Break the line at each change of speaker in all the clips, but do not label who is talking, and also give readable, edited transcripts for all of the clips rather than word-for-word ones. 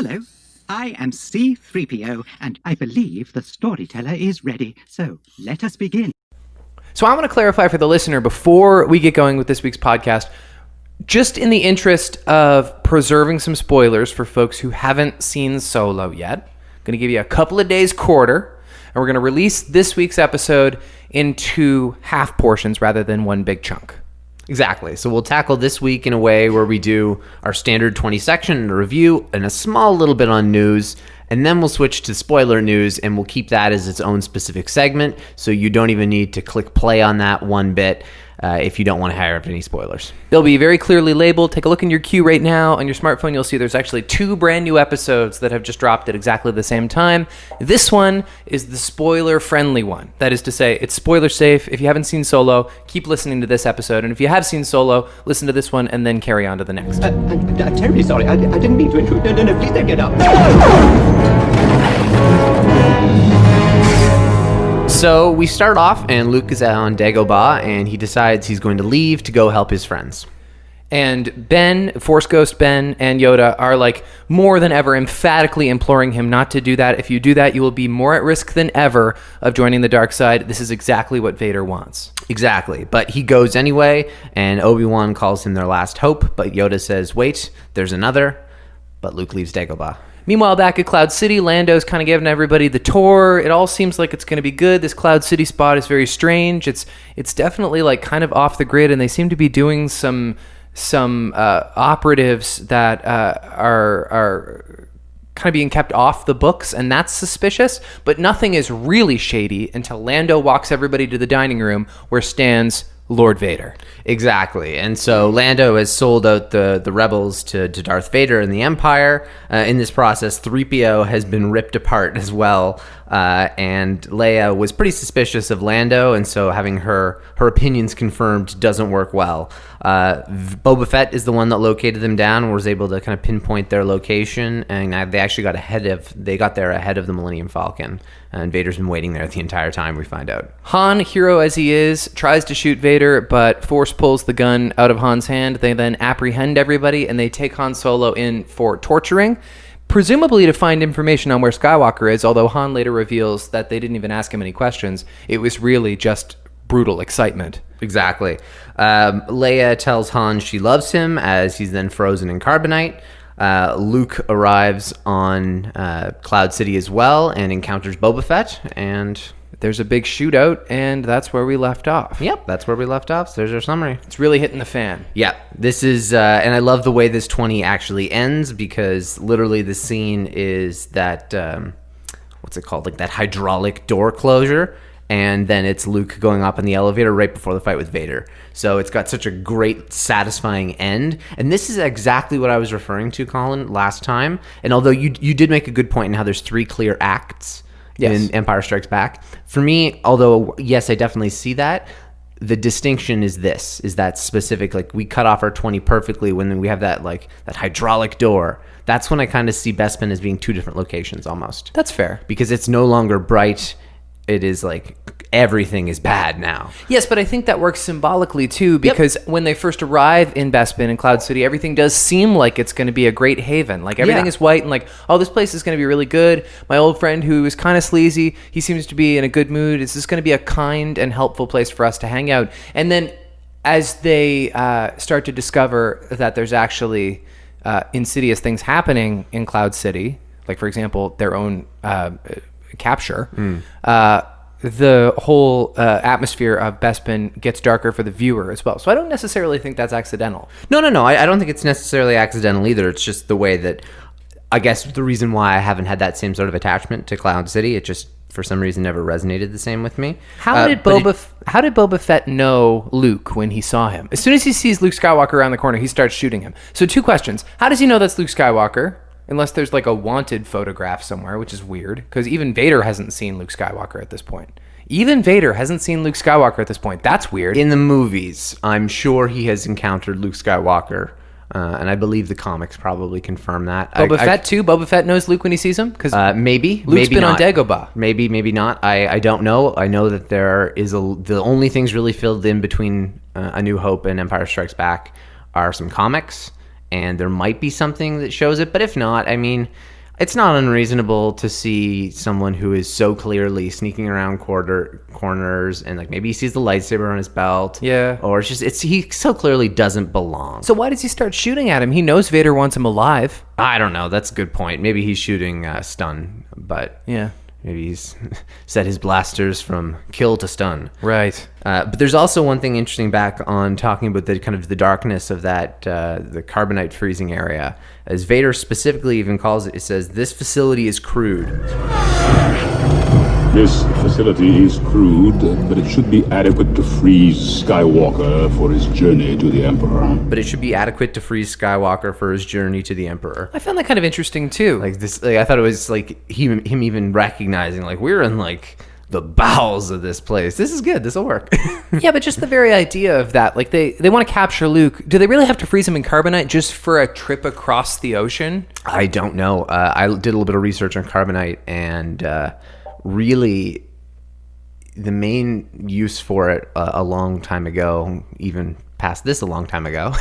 Hello, I am C-3PO, and I believe the storyteller is ready, so let us begin.
So I want to clarify for the listener before we get going with this week's podcast, just in the interest of preserving some spoilers for folks who haven't seen Solo yet, I'm going to give you a couple of days quarter, and we're going to release this week's episode into half portions rather than one big chunk.
Exactly. So we'll tackle this week in a way where we do our standard 20 section review and a small little bit on news, and then we'll switch to spoiler news, and we'll keep that as its own specific segment, so you don't even need to click play on that one bit if you don't want to have any spoilers.
They'll be very clearly labeled. Take a look in your queue right now. On your smartphone, you'll see there's actually 2 brand new episodes that have just dropped at exactly the same time. This one is the spoiler-friendly one. That is to say, it's spoiler-safe. If you haven't seen Solo, keep listening to this episode. And if you have seen Solo, listen to this one and then carry on to the next.
I'm terribly sorry. I didn't mean to intrude. No, please don't get up.
So we start off, and Luke is on Dagobah, and he decides he's going to leave to go help his friends.
And Ben, Force Ghost Ben, and Yoda are like more than ever emphatically imploring him not to do that. If you do that, you will be more at risk than ever of joining the dark side. This is exactly what Vader wants.
Exactly. But he goes anyway, and Obi-Wan calls him their last hope, but Yoda says, wait, there's another. But Luke leaves Dagobah.
Meanwhile, back at Cloud City, Lando's kind of giving everybody the tour. It all seems like it's going to be good. This Cloud City spot is very strange. It's definitely like kind of off the grid, and they seem to be doing some operatives that are kind of being kept off the books, and that's suspicious. But nothing is really shady until Lando walks everybody to the dining room where stands Lord Vader.
Exactly. And so Lando has sold out the rebels to Darth Vader and the Empire. In this process, 3PO has been ripped apart as well. And Leia was pretty suspicious of Lando, and so having her opinions confirmed doesn't work well. Boba Fett is the one that located them down and was able to kind of pinpoint their location, and they actually got there ahead of the Millennium Falcon. And Vader's been waiting there the entire time, we find out.
Han, hero as he is, tries to shoot Vader, but Force pulls the gun out of Han's hand. They then apprehend everybody, and they take Han Solo in for torturing, presumably to find information on where Skywalker is, although Han later reveals that they didn't even ask him any questions. It was really just brutal excitement.
Exactly. Leia tells Han she loves him as he's then frozen in carbonite. Luke arrives on Cloud City as well and encounters Boba Fett, and
there's a big shootout, and that's where we left off.
Yep, that's where we left off. So there's our summary.
It's really hitting the fan.
Yeah, this is, and I love the way this 20 actually ends, because literally the scene is that, what's it called, like that hydraulic door closure, and then it's Luke going up in the elevator right before the fight with Vader. So it's got such a great, satisfying end. And this is exactly what I was referring to, Colin, last time. And although you did make a good point in how there's 3 clear acts in Empire Strikes Back, for me, although, yes, I definitely see that, the distinction is that specific, like, we cut off our 20 perfectly when we have that hydraulic door. That's when I kind of see Bespin as being 2 different locations almost.
That's fair.
Because it's no longer bright. It is like everything is bad now.
Yes, but I think that works symbolically too, because when they first arrive in Bespin and Cloud City, everything does seem like it's going to be a great haven. Like everything is white and like, oh, this place is going to be really good. My old friend who is kind of sleazy, he seems to be in a good mood. Is this going to be a kind and helpful place for us to hang out? And then as they start to discover that there's actually insidious things happening in Cloud City, like for example, their own capture, the whole atmosphere of Bespin gets darker for the viewer as well. So I don't necessarily think that's accidental.
No. I don't think it's necessarily accidental either. It's just the way that, I guess the reason why I haven't had that same sort of attachment to Cloud City, it just for some reason never resonated the same with me.
How did Boba Fett know Luke when he saw him? As soon as he sees Luke Skywalker around the corner, he starts shooting him. So 2 questions. How does he know that's Luke Skywalker? Unless there's like a wanted photograph somewhere, which is weird, because even Vader hasn't seen Luke Skywalker at this point. That's weird.
In the movies, I'm sure he has encountered Luke Skywalker, and I believe the comics probably confirm that.
Boba Fett too? Boba Fett knows Luke when he sees him? Because
maybe.
Luke's
maybe
been
not.
on Dagobah.
Maybe not. I don't know. I know that there is the only things really filled in between A New Hope and Empire Strikes Back are some comics. and there might be something that shows it. But if not, I mean, it's not unreasonable to see someone who is so clearly sneaking around corners and like maybe he sees the lightsaber on his belt.
Yeah.
Or he so clearly doesn't belong.
So why does he start shooting at him? He knows Vader wants him alive.
I don't know. That's a good point. Maybe he's shooting stun, but
Yeah.
maybe he's set his blasters from kill to stun.
Right.
But there's also one thing interesting back on talking about the kind of the darkness of that, the carbonite freezing area. As Vader specifically even calls it, it says, "This facility is crude."
This facility is crude, but it should be adequate to freeze Skywalker for his journey to the Emperor.
But it should be adequate to freeze Skywalker for his journey to the Emperor.
I found that kind of interesting too.
Like this, like, I thought it was like him even recognizing like we're in like the bowels of this place. This is good. This will work.
Yeah, but just the very idea of that, like they want to capture Luke. Do they really have to freeze him in carbonite just for a trip across the ocean?
I don't know. I did a little bit of research on carbonite, and really, the main use for it a long time ago, even past this a long time ago,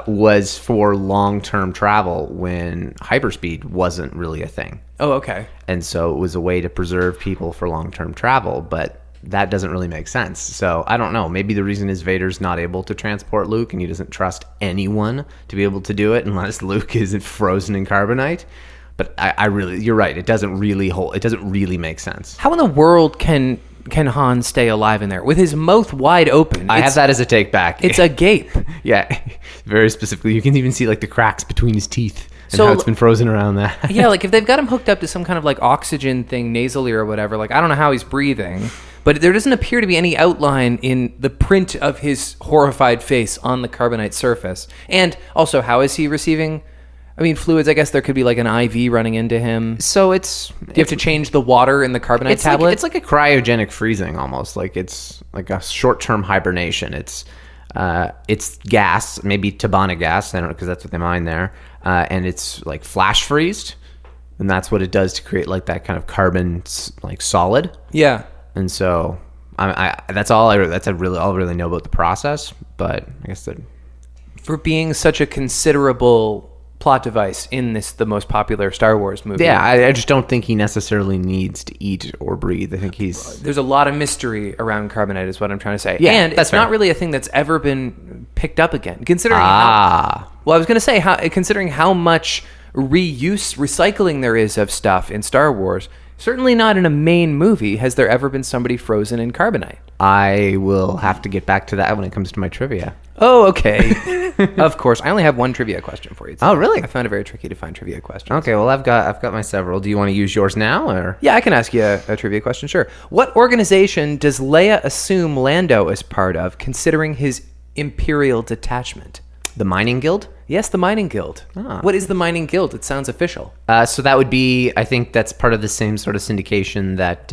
was for long-term travel when hyperspeed wasn't really a thing.
Oh, okay.
And so it was a way to preserve people for long-term travel, but that doesn't really make sense. So I don't know. Maybe the reason is Vader's not able to transport Luke, and he doesn't trust anyone to be able to do it unless Luke isn't frozen in carbonite. But I really, you're right. It doesn't really make sense.
How in the world can Han stay alive in there with his mouth wide open?
I have that as a take back.
It's a gape.
Yeah, very specifically. You can even see like the cracks between his teeth and
So-
how it's been frozen around that.
Yeah, like if they've got him hooked up to some kind of like oxygen thing nasally or whatever, like I don't know how he's breathing, but there doesn't appear to be any outline in the print of his horrified face on the carbonite surface. And also, how is he receiving? I mean, fluids, I guess there could be like an IV running into him.
So it's...
Do you have to change the water in the carbonite tablet?
It's like a cryogenic freezing almost. Like it's like a short-term hibernation. It's gas, maybe Tabana gas. I don't know, because that's what they mine there. And it's like flash freezed. And that's what it does to create like that kind of carbon like solid.
Yeah.
And so that's all I really know about the process. But I guess that...
For being such a considerable plot device in the most popular Star Wars movie.
Yeah, I just don't think he necessarily needs to eat or breathe. I think
There's a lot of mystery around carbonite is what I'm trying to say.
Yeah,
and
that's
it's not
fair.
really a thing that's ever been picked up again. Considering
Ah.
well, I was going to say, considering how much recycling there is of stuff in Star Wars, certainly not in a main movie has there ever been somebody frozen in carbonite.
I will have to get back to that when it comes to my trivia.
Oh, okay. Of course. I only have one trivia question for you today.
Oh, really?
I found it very tricky to find trivia questions.
Okay, well, I've got my several. Do you want to use yours now, or?
Yeah, I can ask you a trivia question, sure. What organization does Leia assume Lando is part of, considering his Imperial detachment?
The Mining Guild?
Yes, the Mining Guild.
Ah.
What is the Mining Guild? It sounds official.
So that would be, I think that's part of the same sort of syndication that,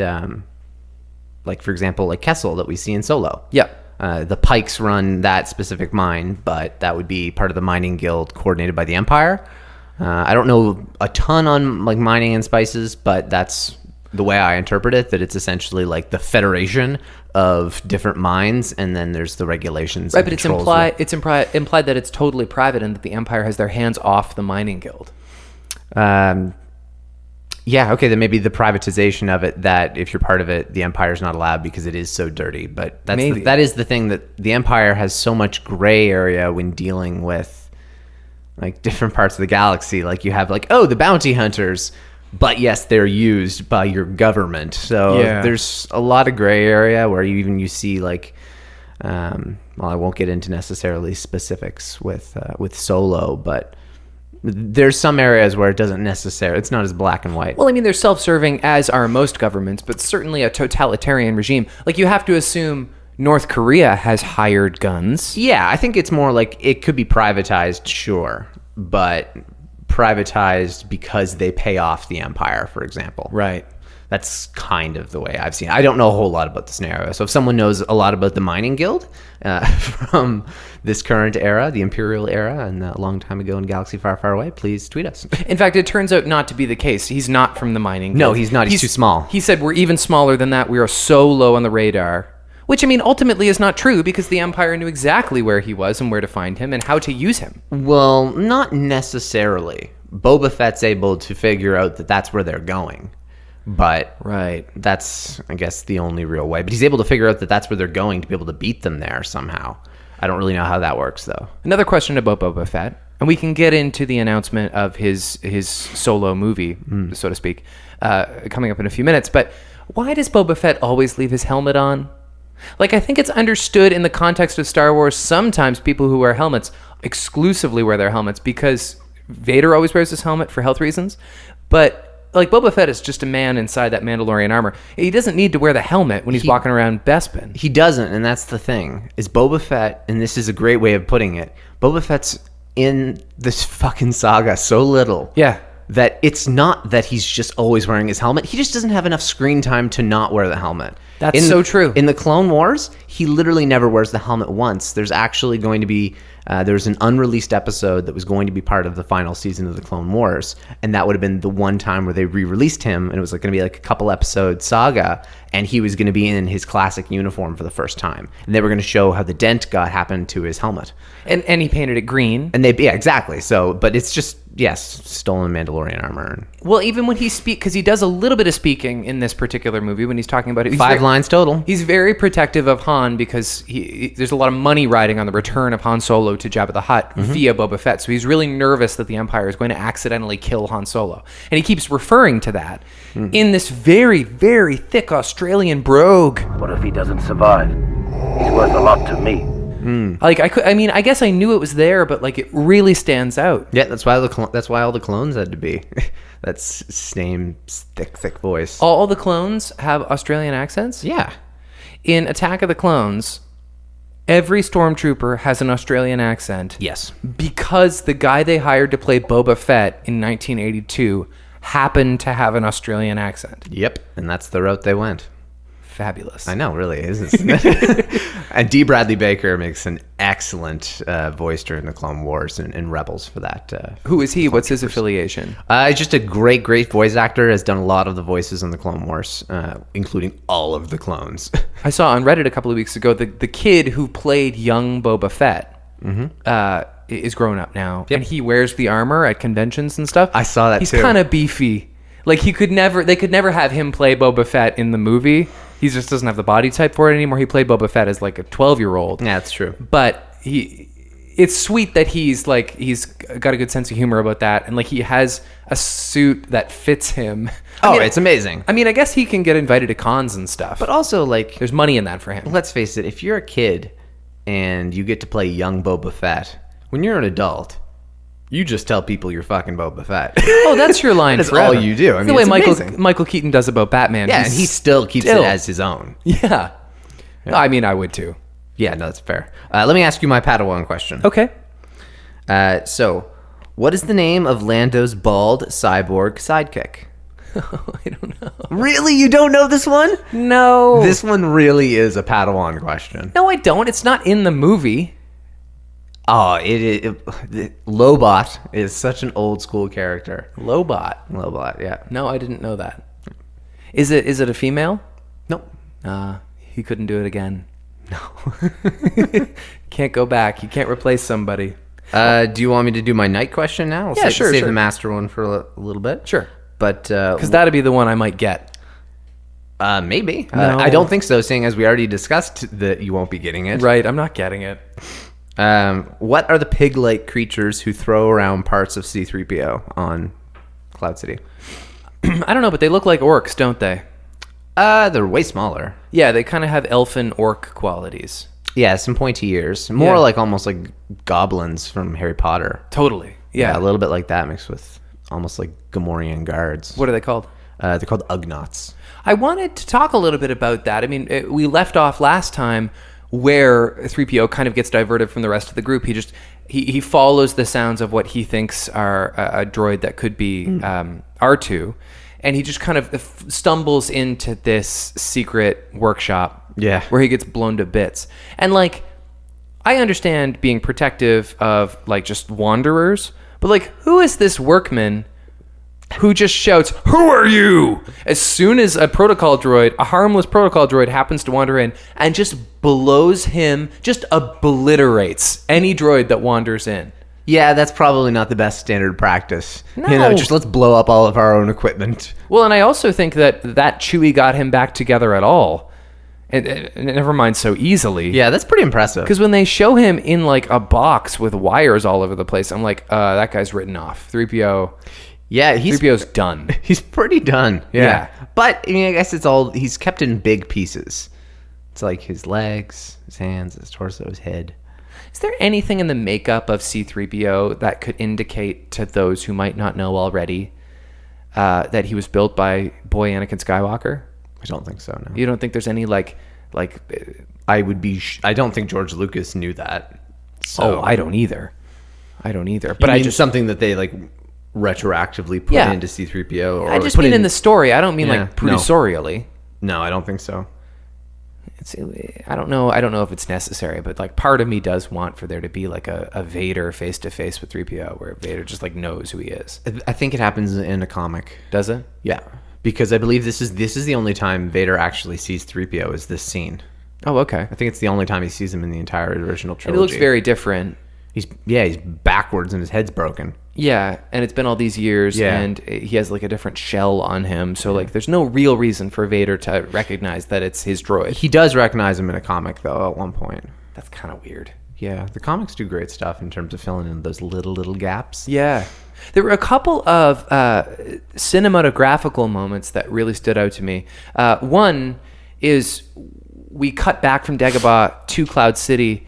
like, for example, like Kessel that we see in Solo.
Yep.
The Pikes run that specific mine, but that would be part of the Mining Guild coordinated by the Empire. I don't know a ton on like mining and spices, but that's the way I interpret it, that it's essentially like the federation of different mines, and then there's the regulations.
Right,
and
but it's implied that it's totally private and that the Empire has their hands off the Mining Guild.
Yeah, okay, then maybe the privatization of it, that if you're part of it, the Empire's not allowed because it is so dirty. But that is the thing, that the Empire has so much gray area when dealing with like different parts of the galaxy. Like you have like, oh, the bounty hunters, but yes, they're used by your government. So there's a lot of gray area where you see like, well, I won't get into necessarily specifics with Solo, but there's some areas where it's not as black and white.
Well, I mean, they're self-serving, as are most governments, but certainly a totalitarian regime. Like, you have to assume North Korea has hired guns.
Yeah, I think it's more like it could be privatized, sure, but privatized because they pay off the Empire, for example.
Right.
That's kind of the way I've seen it. I don't know a whole lot about the scenario. So if someone knows a lot about the Mining Guild from this current era, the Imperial era, and a long time ago in Galaxy Far, Far Away, please tweet us.
In fact, it turns out not to be the case. He's not from the Mining Guild.
No, he's not. He's too small.
He said, we're even smaller than that. We are so low on the radar. Which, I mean, ultimately is not true because the Empire knew exactly where he was and where to find him and how to use him.
Well, not necessarily. Boba Fett's able to figure out that that's where they're going. But
Right.
that's, I guess, the only real way. But he's able to figure out that that's where they're going to be able to beat them there somehow. I don't really know how that works, though.
Another question about Boba Fett, and we can get into the announcement of his solo movie, so to speak, coming up in a few minutes. But why does Boba Fett always leave his helmet on? Like, I think it's understood in the context of Star Wars, sometimes people who wear helmets exclusively wear their helmets because Vader always wears his helmet for health reasons. But, like, Boba Fett is just a man inside that Mandalorian armor. He doesn't need to wear the helmet when he's walking around Bespin.
He doesn't, and that's the thing. Is Boba Fett, and this is a great way of putting it, Boba Fett's in this fucking saga so little.
Yeah.
That it's not that he's just always wearing his helmet. He just doesn't have enough screen time to not wear the helmet.
That's so true.
In the Clone Wars, he literally never wears the helmet once. There's actually going to be there's an unreleased episode that was going to be part of the final season of the Clone Wars, and that would have been the one time where they re-released him, and it was like going to be like a couple episode saga, and he was going to be in his classic uniform for the first time, and they were going to show how the dent happened to his helmet,
And he painted it green.
and yeah, exactly. So, but it's just stolen Mandalorian armor.
Well, even when he because he does a little bit of speaking in this particular movie when he's talking about it.
5 lines total.
He's very protective of Han because there's a lot of money riding on the return of Han Solo to Jabba the Hutt via Boba Fett. So he's really nervous that the Empire is going to accidentally kill Han Solo. And he keeps referring to that in this very, very thick Australian brogue.
What if he doesn't survive? He's worth a lot to me.
Like, I guess I knew it was there, but like it really stands out.
Yeah, that's why all the clones had to be. That's same thick voice.
All the clones have Australian accents?
Yeah.
In Attack of the Clones, every stormtrooper has an Australian accent.
Yes.
Because the guy they hired to play Boba Fett in 1982 happened to have an Australian accent.
Yep. And that's the route they went.
Fabulous.
I know, really is. And D. Bradley Baker makes an excellent voice during the Clone Wars and Rebels for that.
Who is he? What's his affiliation?
He's just a great voice actor. Has done a lot of the voices in the Clone Wars, including all of the clones.
I saw on Reddit a couple of weeks ago the kid who played young Boba Fett is grown up now, and he wears the armor at conventions and stuff.
I saw that
He's
too.
kind of beefy. Like they could never have him play Boba Fett in the movie. He just doesn't have the body type for it anymore. He played Boba Fett as like a 12-year-old.
Yeah, that's true.
But it's sweet that he's got a good sense of humor about that, and like he has a suit that fits him.
It's amazing.
I mean, I guess he can get invited to cons and stuff.
But also, like,
there's money in that for him.
let's face it, if you're a kid and you get to play young Boba Fett, when you're an adult, you just tell people you're fucking Boba Fett.
Oh, that's your line.
That's
forever.
all you do. I
It's
mean,
the way
it's amazing.
Michael Keaton does about Batman.
Yeah, and he still keeps it as his own.
Yeah. No, I mean, I would too.
Yeah, no, that's fair. Let me ask you my Padawan question.
Okay.
So, what is the name of Lando's bald cyborg sidekick?
I don't know.
Really? You don't know this one?
No.
This one really is a Padawan question.
No, I don't. It's not in the movie.
Oh, Lobot is such an old school character.
Lobot.
Lobot, yeah.
No, I didn't know that. Is it a female?
Nope.
He couldn't do it again. No. Can't go back. You can't replace somebody.
Do you want me to do my night question now?
Yeah, sure.
Save the master one for a little bit.
Sure.
But
Because that'd be the one I might get.
maybe.
No.
I don't think so, seeing as we already discussed that you won't be getting it.
Right, I'm not getting it.
What are the pig-like creatures who throw around parts of C-3PO on Cloud City?
I don't know, but they look like orcs, don't they?
They're way smaller.
Yeah, they kind of have elfin orc qualities.
Yeah, some pointy ears. More
Yeah.
like almost like goblins from Harry Potter.
Totally. Yeah.
A little bit like that mixed with almost like Gamorrean guards.
What are they called?
They're called Ugnaughts.
I wanted to talk a little bit about that. I mean, we left off last time where 3PO kind of gets diverted from the rest of the group. He follows the sounds of what he thinks are a droid that could be R2, and he just kind of stumbles into this secret workshop.
Yeah.
Where he gets blown to bits. And like, I understand being protective of like just wanderers, but like, who is this workman who just shouts, "Who are you?" as soon as a harmless protocol droid happens to wander in, and just blows him, just obliterates any droid that wanders in.
Yeah, that's probably not the best standard practice.
No.
Just let's blow up all of our own equipment.
Well, and I also think that Chewie got him back together at all. And never mind so easily.
Yeah, that's pretty impressive.
Because when they show him in like a box with wires all over the place, I'm like, that guy's written off. 3PO.
Yeah,
3PO's done.
He's pretty done.
Yeah.
But, I guess he's kept in big pieces. It's like his legs, his hands, his torso, his head.
Is there anything in the makeup of C-3PO that could indicate to those who might not know already that he was built by boy Anakin Skywalker?
I don't think so, no.
You don't think there's any
I don't think George Lucas knew that. So.
I don't either. But
But I just something that they retroactively put into C-3PO, or
I just mean in the story. I don't mean producerially.
No, I don't think so.
I don't know if it's necessary, but part of me does want for there to be a Vader face to face with 3PO, where Vader just knows who he is.
I think it happens in a comic.
Does it?
Yeah, because I believe this is the only time Vader actually sees 3PO is this scene.
Oh, okay.
I think it's the only time he sees him in the entire original trilogy.
And it looks very different.
He's backwards and his head's broken.
Yeah, and it's been all these years, and he has a different shell on him. So there's no real reason for Vader to recognize that it's his droid.
He does recognize him in a comic though at one point.
That's kind of weird.
Yeah, the comics do great stuff in terms of filling in those little gaps.
Yeah. There were a couple of cinematographical moments that really stood out to me. One is we cut back from Dagobah to Cloud City,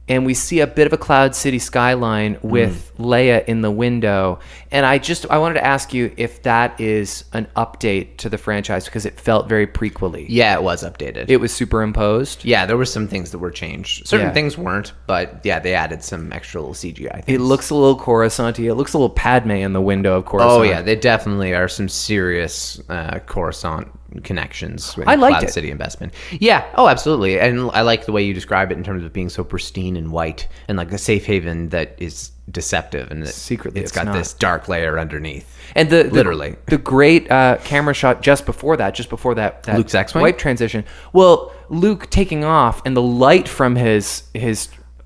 and we see a bit of a Cloud City skyline with Leia in the window. And I wanted to ask you if that is an update to the franchise, because it felt very prequel-y.
Yeah, it was updated.
It was superimposed.
Yeah, there were some things that were changed. Certain things weren't, but yeah, they added some extra little CGI things.
It looks a little Coruscant-y. It looks a little Padme in the window of Coruscant.
Oh yeah, they definitely are some serious Coruscant connections with
I liked
Cloud
it.
City investment. Yeah, oh absolutely. And I like the way you describe it in terms of being so pristine and white and a safe haven that is deceptive, and that
secretly
it's got this dark layer underneath.
And the great camera shot just before that
Luke's X-Wing?
wipe transition. Well, Luke taking off, and the light from his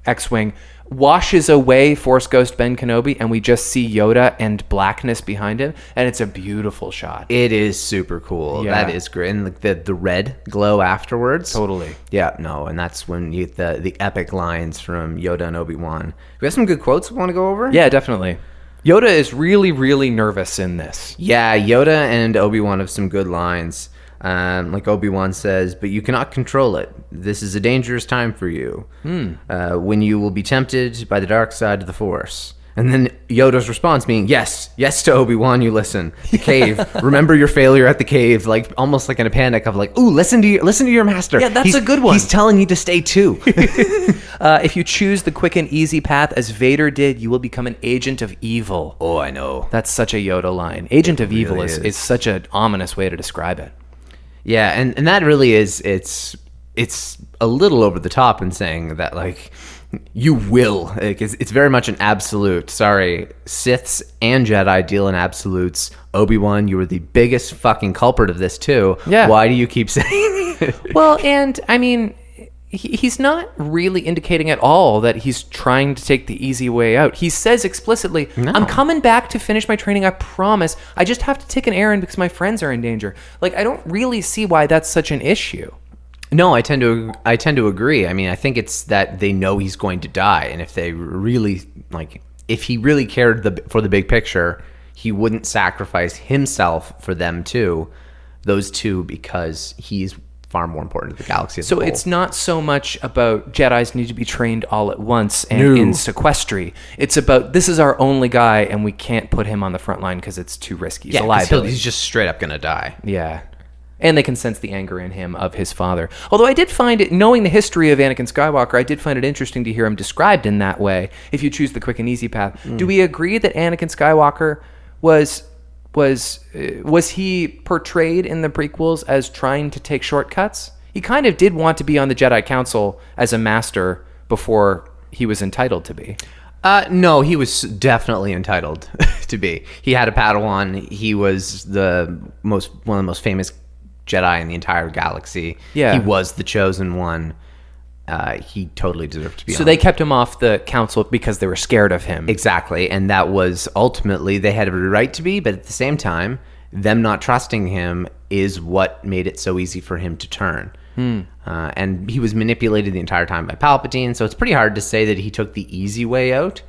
X-Wing washes away Force Ghost Ben Kenobi, and we just see Yoda and blackness behind him, and it's a beautiful shot.
It is super cool.
Yeah.
That is great. And the red glow afterwards.
Totally.
Yeah, no, and that's when you get the epic lines from Yoda and Obi-Wan. We have some good quotes we want to go over?
Yeah, definitely. Yoda is really, really nervous in this.
Yeah, Yoda and Obi-Wan have some good lines. Like Obi-Wan says, but you cannot control it. This is a dangerous time for you. When you will be tempted by the dark side of the Force. And then Yoda's response being, yes to Obi-Wan, you listen. The cave. Remember your failure at the cave, almost in a panic of ooh, listen to your master.
Yeah, that's a good one.
He's telling you to stay too.
If you choose the quick and easy path as Vader did, you will become an agent of evil.
Oh, I know.
That's such a Yoda line. Agent of evil
really
is such an ominous way to describe it.
Yeah, and that really is, it's a little over the top in saying that, you will. It's very much an absolute. Sorry, Siths and Jedi deal in absolutes. Obi-Wan, you were the biggest fucking culprit of this too.
Yeah.
Why do you keep saying it?
Well, and I mean, he's not really indicating at all that he's trying to take the easy way out. He says explicitly,
No.
I'm coming back to finish my training, I promise. I just have to take an errand because my friends are in danger. I don't really see why that's such an issue.
No, I tend to agree. I mean, I think it's that they know he's going to die, and if they really if he really cared for the big picture, he wouldn't sacrifice himself for them too, those two, because he's far more important to the galaxy as a whole.
It's not so much about Jedis need to be trained all at once and in sequestry. It's about, this is our only guy, and we can't put him on the front line because it's too risky. He's a liability.
He's just straight up gonna die.
Yeah. And they can sense the anger in him of his father. Although I did find it, knowing the history of Anakin Skywalker, I did find it interesting to hear him described in that way, if you choose the quick and easy path. Do we agree that Anakin Skywalker was he portrayed in the prequels as trying to take shortcuts? He kind of did want to be on the Jedi Council as a master before he was entitled to be.
No, he was definitely entitled to be. He had a Padawan. He was one of the most famous Jedi in the entire galaxy.
Yeah.
He was the chosen one. He totally deserved to be
So
on.
they kept him off the council because they were scared of him.
Exactly. And that was ultimately, they had every right to be, but at the same time, them not trusting him is what made it so easy for him to turn. And he was manipulated the entire time by Palpatine, so it's pretty hard to say that he took the easy way out,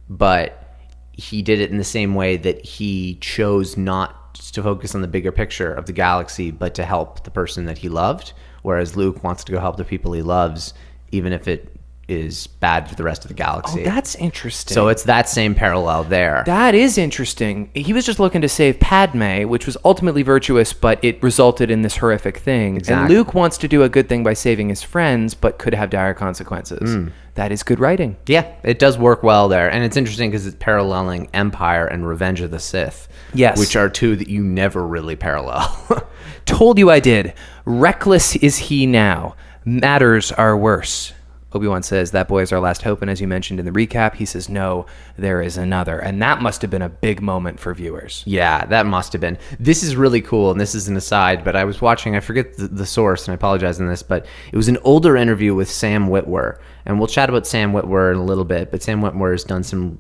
but he did it in the same way that he chose not to focus on the bigger picture of the galaxy, but to help the person that he loved, whereas Luke wants to go help the people he loves, even if it is bad for the rest of the galaxy.
Oh, that's interesting.
So it's that same parallel there.
That is interesting. He was just looking to save Padme, which was ultimately virtuous, but it resulted in this horrific thing.
Exactly.
And Luke wants to do a good thing by saving his friends, but could have dire consequences. That is good writing.
Yeah, it does work well there. And it's interesting because it's paralleling Empire and Revenge of the Sith.
Yes.
Which are two that you never really parallel.
Told you I did. Reckless is he now. Matters are worse. Obi-Wan says, that boy is our last hope. And as you mentioned in the recap, he says, no, there is another. And that must have been a big moment for viewers.
Yeah, that must have been. This is really cool, and this is an aside, but I was watching, I forget the source, and I apologize on this, but it was an older interview with Sam Witwer. And we'll chat about Sam Witwer in a little bit, but Sam Witwer has done some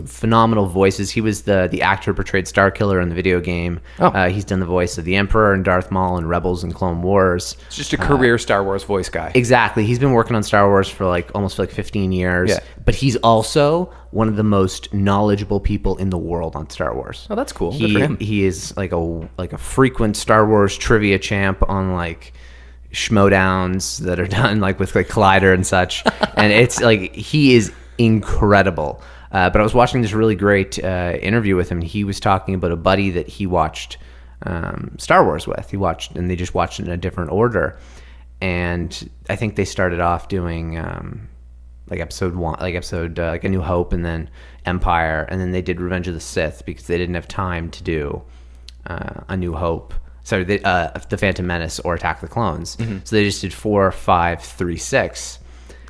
phenomenal voices. He was the actor who portrayed Starkiller in the video game.
Oh.
He's done the voice of the Emperor and Darth Maul and Rebels and Clone Wars.
It's just a career Star Wars voice guy.
Exactly. He's been working on Star Wars for almost 15 years.
Yeah.
But he's also one of the most knowledgeable people in the world on Star Wars.
Oh, that's cool. Good for him.
He is like a frequent Star Wars trivia champ on schmodowns that are done with Collider and such. And it's he is incredible. But I was watching this really great interview with him. And he was talking about a buddy that he watched Star Wars with. And they just watched it in a different order. And I think they started off doing episode 1, A New Hope, and then Empire, and then they did Revenge of the Sith because they didn't have time to do A New Hope. Sorry, The Phantom Menace or Attack of the Clones. Mm-hmm. So they just did 4, 5, 3, 6.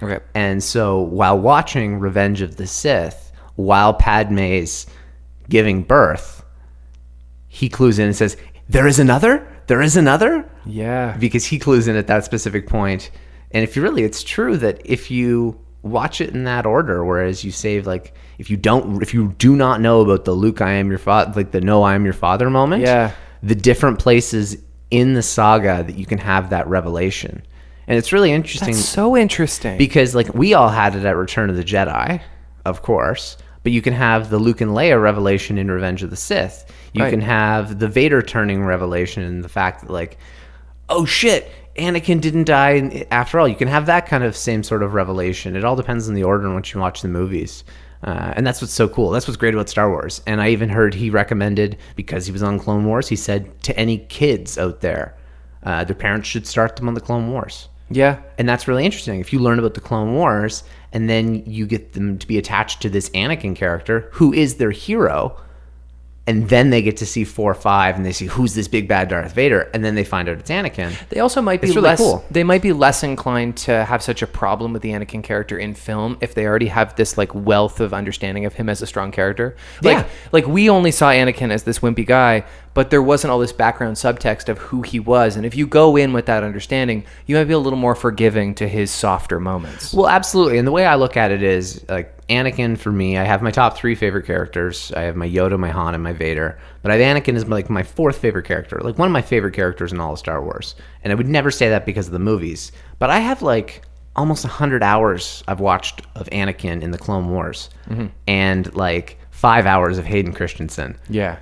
Okay.
And so while watching Revenge of the Sith, while Padme's giving birth, he clues in and says, "There is another? There is another?"
Yeah.
Because he clues in at that specific point. And it's true that if you watch it in that order, whereas you save if you do not know about the Luke I am your father, the no I am your father moment,
Yeah.
the different places in the saga that you can have that revelation. And it's really interesting.
That's so interesting.
Because we all had it at Return of the Jedi, of course, but you can have the Luke and Leia revelation in Revenge of the Sith. You
Right.
can have the Vader turning revelation and the fact that oh shit, Anakin didn't die after all. You can have that kind of same sort of revelation. It all depends on the order in which you watch the movies. And that's what's so cool. That's what's great about Star Wars. And I even heard he recommended, because he was on Clone Wars, he said to any kids out there, their parents should start them on the Clone Wars.
Yeah.
And that's really interesting. If you learn about the Clone Wars and then you get them to be attached to this Anakin character who is their hero, and then they get to see 4, 5, and they see who's this big bad Darth Vader, and then they find out it's Anakin.
They also might be
It's really
less.
cool.
They might be less inclined to have such a problem with the Anakin character in film if they already have this wealth of understanding of him as a strong character.
Yeah.
We only saw Anakin as this wimpy guy, but there wasn't all this background subtext of who he was. And if you go in with that understanding, you might be a little more forgiving to his softer moments.
Well, absolutely. And the way I look at it is Anakin, for me, I have my top 3 favorite characters. I have my Yoda, my Han, and my Vader. But I have Anakin as my 4th favorite character. One of my favorite characters in all of Star Wars. And I would never say that because of the movies. But I have almost 100 hours I've watched of Anakin in the Clone Wars. Mm-hmm. And 5 hours of Hayden Christensen.
Yeah.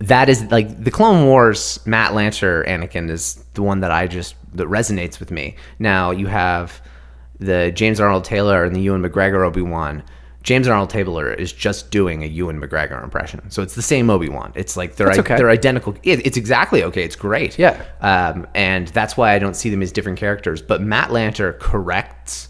That is the Clone Wars Matt Lancer Anakin is the one that that resonates with me. Now you have the James Arnold Taylor and the Ewan McGregor Obi-Wan. James Arnold Taylor is just doing a Ewan McGregor impression. So it's the same Obi-Wan. It's they're identical. It's exactly okay. It's great.
Yeah.
And that's why I don't see them as different characters. But Matt Lancer corrects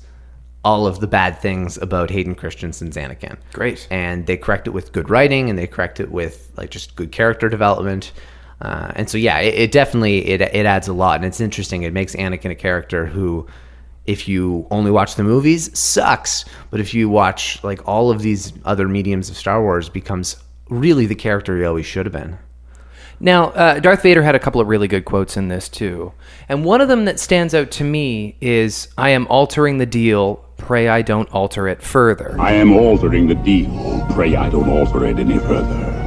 all of the bad things about Hayden Christensen's Anakin.
Great.
And they correct it with good writing, and they correct it with just good character development. And so, yeah, it definitely, it adds a lot. And it's interesting. It makes Anakin a character who if you only watch the movies, sucks. But if you watch like all of these other mediums of Star Wars, becomes really the character he always should have been.
Now, Darth Vader had a couple of really good quotes in this, too. And one of them that stands out to me is, "I am altering the deal. Pray I don't alter it further."
I am altering the deal. Pray I don't alter it any further.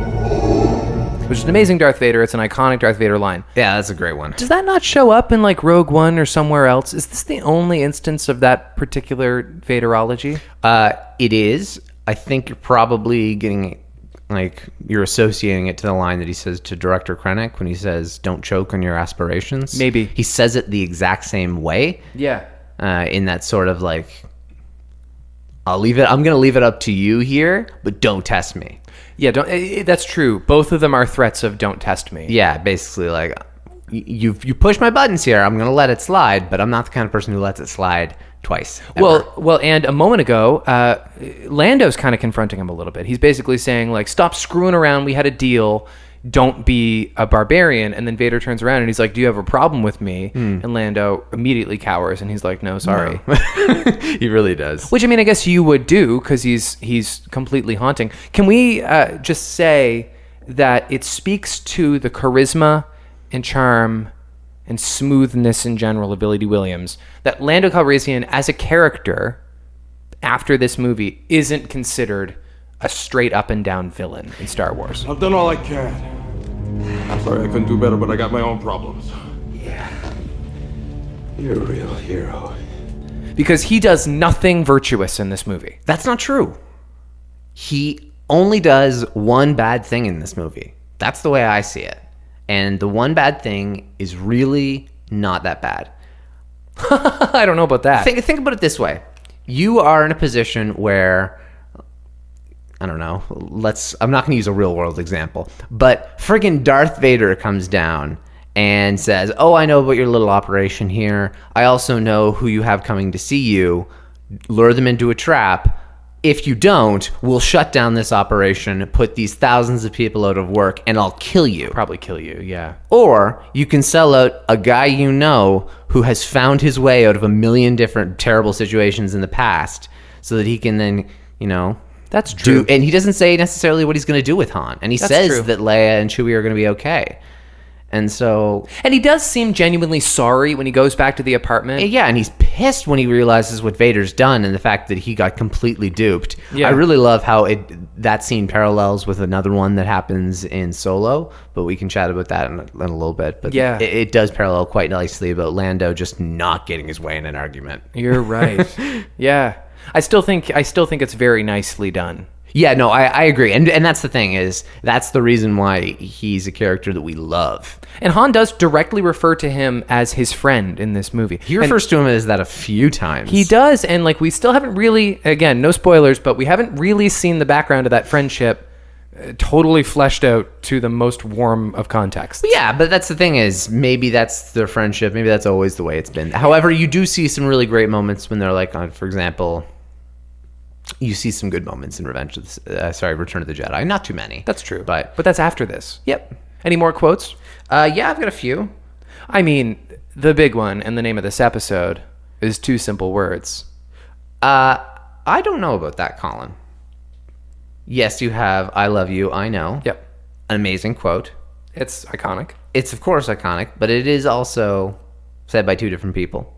Which is an amazing Darth Vader. It's an iconic Darth Vader line.
Yeah, that's a great one.
Does that not show up in like Rogue One or somewhere else? Is this the only instance of that particular Vaderology?
It is. I think you're probably getting, like, you're associating it to the line that he says to Director Krennic when he says, "Don't choke on your aspirations."
Maybe.
He says it the exact same way.
Yeah.
In that sort of like, I'm going to leave it up to you here, but don't test me.
Yeah, that's true. Both of them are threats of "don't test me."
Yeah, basically, like, you push my buttons here, I'm going to let it slide, but I'm not the kind of person who lets it slide twice. Ever.
Well, and a moment ago, Lando's kind of confronting him a little bit. He's basically saying, like, "Stop screwing around. We had a deal. Don't be a barbarian." And then Vader turns around and he's like, "Do you have a problem with me?" And Lando immediately cowers and he's like, "No, sorry."
No. He really does.
Which, I mean, I guess you would do because he's completely haunting. Can we just say that it speaks to the charisma and charm and smoothness in general of Billy D. Williams that Lando Calrissian as a character after this movie isn't considered a straight up and down villain in Star Wars?
I've done all I can. I'm sorry I couldn't do better, but I got my own problems.
Yeah. You're a real hero.
Because he does nothing virtuous in this movie.
That's not true. He only does one bad thing in this movie. That's the way I see it. And the one bad thing is really not that bad.
I don't know about that.
Think about it this way. You are in a position where, I don't know, I'm not going to use a real world example, but friggin' Darth Vader comes down and says, "Oh, I know about your little operation here. I also know who you have coming to see you. Lure them into a trap. If you don't, we'll shut down this operation, put these thousands of people out of work, and I'll kill you."
Probably kill you, yeah.
Or you can sell out a guy you know who has found his way out of a million different terrible situations in the past so that he can then,
That's true.
And he doesn't say necessarily what he's going to do with Han. And he says
true.
that Leia and Chewie are going to be okay. And so...
And he does seem genuinely sorry when he goes back to the apartment.
Yeah, and he's pissed when he realizes what Vader's done and the fact that he got completely duped.
Yeah.
I really love how that scene parallels with another one that happens in Solo, but we can chat about that in a little bit. But
yeah,
it does parallel quite nicely about Lando just not getting his way in an argument.
You're right. Yeah. I still think it's very nicely done.
Yeah, no, I agree. And that's the thing is, that's the reason why he's a character that we love.
And Han does directly refer to him as his friend in this movie.
He refers to him as that a few times.
He does, and like we still haven't really, again, no spoilers, but we haven't really seen the background of that friendship totally fleshed out to the most warm of contexts.
Yeah, but that's the thing is, maybe that's their friendship. Maybe that's always the way it's been. However, you do see some really great moments when they're like, for example... You see some good moments in Return of the Jedi. Not too many.
That's true.
But
that's after this.
Yep.
Any more quotes?
Yeah, I've got a few.
I mean, the big one and the name of this episode is two simple words.
I don't know about that, Colin. Yes, you have "I love you, I know."
Yep.
An amazing quote.
It's iconic.
It's, of course, iconic, but it is also said by two different people.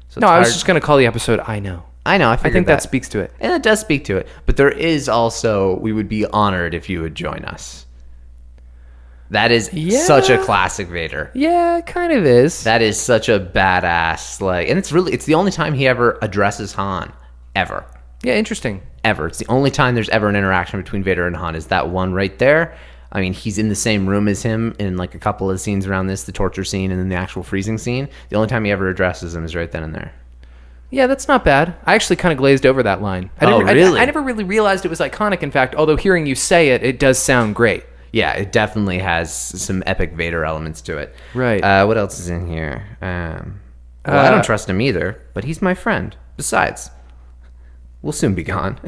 So
no, I was just going to call the episode "I Know."
I know. I
think that speaks to it.
And it does speak to it. But there is also, we would be honored if you would join us. That is such a classic Vader.
Yeah, it kind of is.
That is such a badass, and it's the only time he ever addresses Han, ever.
Yeah, interesting.
Ever. It's the only time there's ever an interaction between Vader and Han is that one right there. I mean, he's in the same room as him in like a couple of scenes around this, the torture scene and then the actual freezing scene. The only time he ever addresses him is right then and there.
Yeah, that's not bad. I actually kind of glazed over that line.
Really?
I never really realized it was iconic. In fact, although hearing you say it, it does sound great.
Yeah, it definitely has some epic Vader elements to it.
Right.
What else is in here? I don't trust him either, but he's my friend. Besides, we'll soon be gone.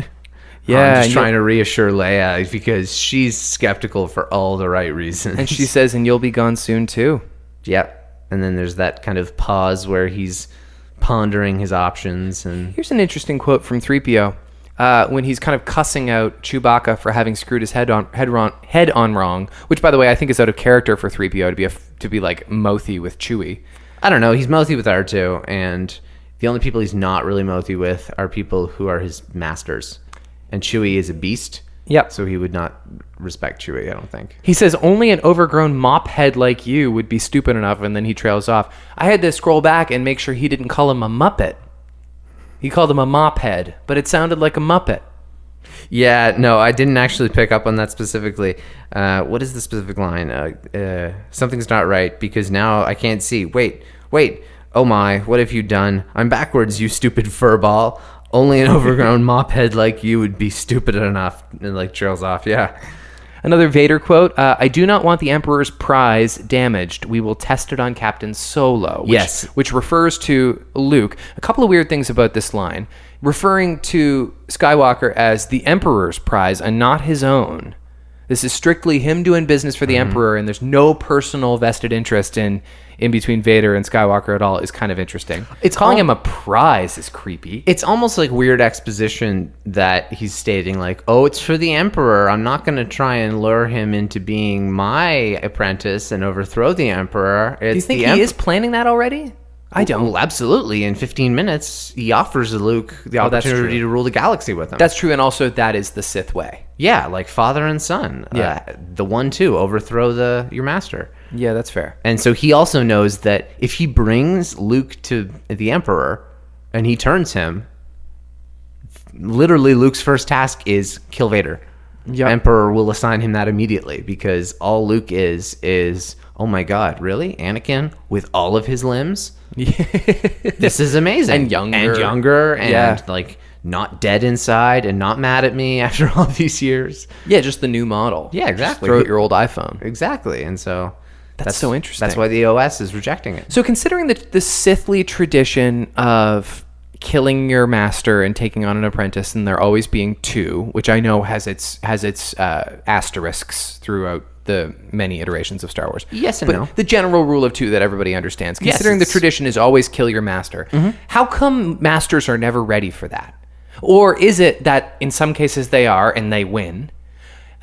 Yeah,
I'm just trying to reassure Leia because she's skeptical for all the right reasons.
And she says, "And you'll be gone soon too."
Yep. And then there's that kind of pause where he's pondering his options. And
Here's an interesting quote from 3PO. When he's kind of cussing out Chewbacca for having screwed his head on wrong, which, by the way, I think is out of character for 3PO to be like mouthy with Chewie.
I don't know. He's mouthy with R2, and the only people he's not really mouthy with are people who are his masters. And Chewie is a beast.
Yep.
So he would not respect Chewie, I don't think.
He says only an overgrown mop head like you would be stupid enough, and then he trails off. I had to scroll back and make sure he didn't call him a Muppet. He called him a mop head, but it sounded like a Muppet.
Yeah, no, I didn't actually pick up on that specifically. What is the specific line? Something's not right because now I can't see. Wait. Oh my, what have you done? I'm backwards, you stupid furball. Only an overgrown mop head like you would be stupid enough. And like trails off, yeah.
Another Vader quote, I do not want the Emperor's prize damaged. We will test it on Captain Solo. Which refers to Luke. A couple of weird things about this line. Referring to Skywalker as the Emperor's prize and not his own. This is strictly him doing business for the Emperor, and there's no personal vested interest in between Vader and Skywalker at all. Is kind of interesting. It's calling him a prize is creepy.
It's almost like weird exposition that he's stating like, oh, it's for the Emperor. I'm not going to try and lure him into being my apprentice and overthrow the Emperor.
Do you think he is planning that already? I don't.
Well, absolutely. In 15 minutes, he offers Luke the opportunity to rule the galaxy with him.
That's true, and also that is the Sith way.
Yeah, like father and son.
Yeah.
The 1-2, overthrow your master.
Yeah, that's fair.
And so he also knows that if he brings Luke to the Emperor and he turns him, literally Luke's first task is kill Vader.
Yep.
Emperor will assign him that immediately because all Luke is, oh my God, really? Anakin with all of his limbs? This is amazing.
And
younger and like not dead inside and not mad at me after all these years.
Yeah, just the new model.
Yeah, exactly.
Just throw out your old iPhone.
Exactly. And so
that's so interesting.
That's why the OS is rejecting it.
So considering the Sithly tradition of killing your master and taking on an apprentice, and there always being two, which I know has its asterisks throughout the many iterations of Star Wars.
Yes and
but
no.
The general rule of two that everybody understands.
Yes,
Considering the tradition is always kill your master, how come masters are never ready for that? Or is it that in some cases they are and they win?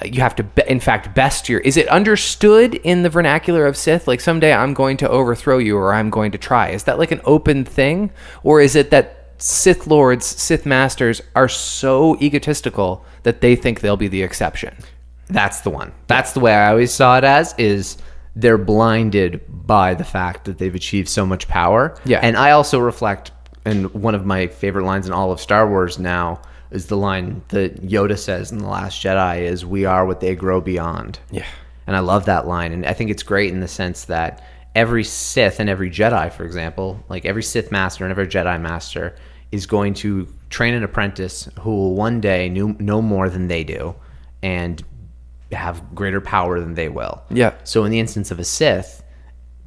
You have to, in fact, best your... Is it understood in the vernacular of Sith? Like, someday I'm going to overthrow you or I'm going to try. Is that like an open thing? Or is it that Sith Lords, Sith Masters are so egotistical that they think they'll be the exception?
That's the one. That's the way I always saw it as, is they're blinded by the fact that they've achieved so much power.
Yeah.
And I also reflect, and one of my favorite lines in all of Star Wars now is the line that Yoda says in The Last Jedi is, we are what they grow beyond.
Yeah.
And I love that line. And I think it's great in the sense that every Sith and every Jedi, for example, like every Sith Master and every Jedi Master is going to train an apprentice who will one day know more than they do and have greater power than they will.
Yeah.
So in the instance of a Sith,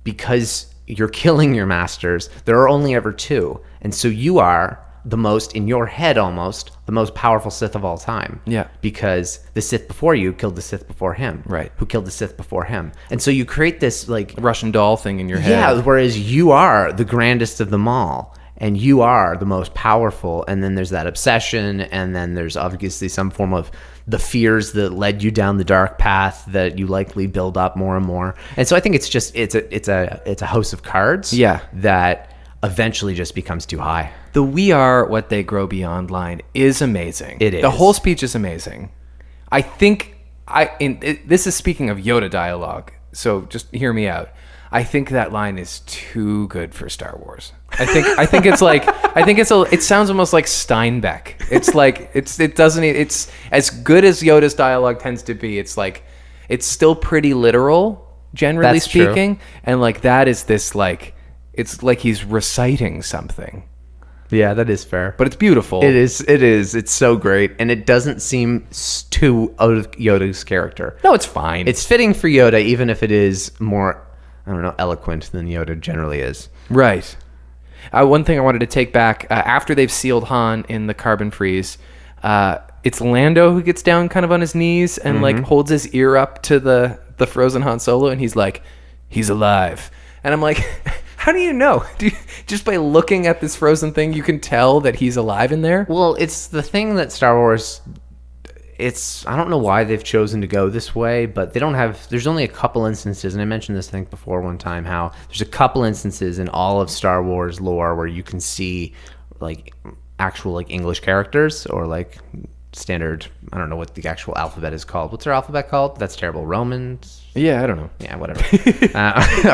because you're killing your masters, there are only ever two. And so you are the most, in your head almost, the most powerful Sith of all time.
Yeah.
Because the Sith before you killed the Sith before him.
Right.
Who killed the Sith before him. And so you create this like...
Russian doll thing in your head.
Yeah, whereas you are the grandest of them all. And you are the most powerful. And then there's that obsession. And then there's obviously some form of the fears that led you down the dark path that you likely build up more and more. And so I think it's just, it's a house of cards.
Yeah.
That eventually just becomes too high.
The "we are what they grow beyond" line is amazing.
It is.
The whole speech is amazing. I think this is speaking of Yoda dialogue, so just hear me out. I think that line is too good for Star Wars. I think it's like it sounds almost like Steinbeck. It's like it's as good as Yoda's dialogue tends to be. It's like it's still pretty literal, generally
That's true.
speaking, and like that is this like it's like he's reciting something.
Yeah, that is fair.
But it's beautiful.
It is. It's so great. And it doesn't seem too out of Yoda's character.
No, it's fine.
It's fitting for Yoda, even if it is more, I don't know, eloquent than Yoda generally is.
Right. One thing I wanted to take back, after they've sealed Han in the carbon freeze, it's Lando who gets down kind of on his knees and like holds his ear up to the frozen Han Solo, and he's like, he's alive. And I'm like, How do you know? Just by looking at this frozen thing, you can tell that he's alive in there?
Well, it's the thing that Star Wars... I don't know why they've chosen to go this way, but they don't have... There's only a couple instances, and I mentioned this, I think, before one time, how there's a couple instances in all of Star Wars lore where you can see, like, actual, like, English characters or, like, standard... I don't know what the actual alphabet is called. What's their alphabet called? That's terrible. Romans?
Yeah, I don't know.
Yeah, whatever.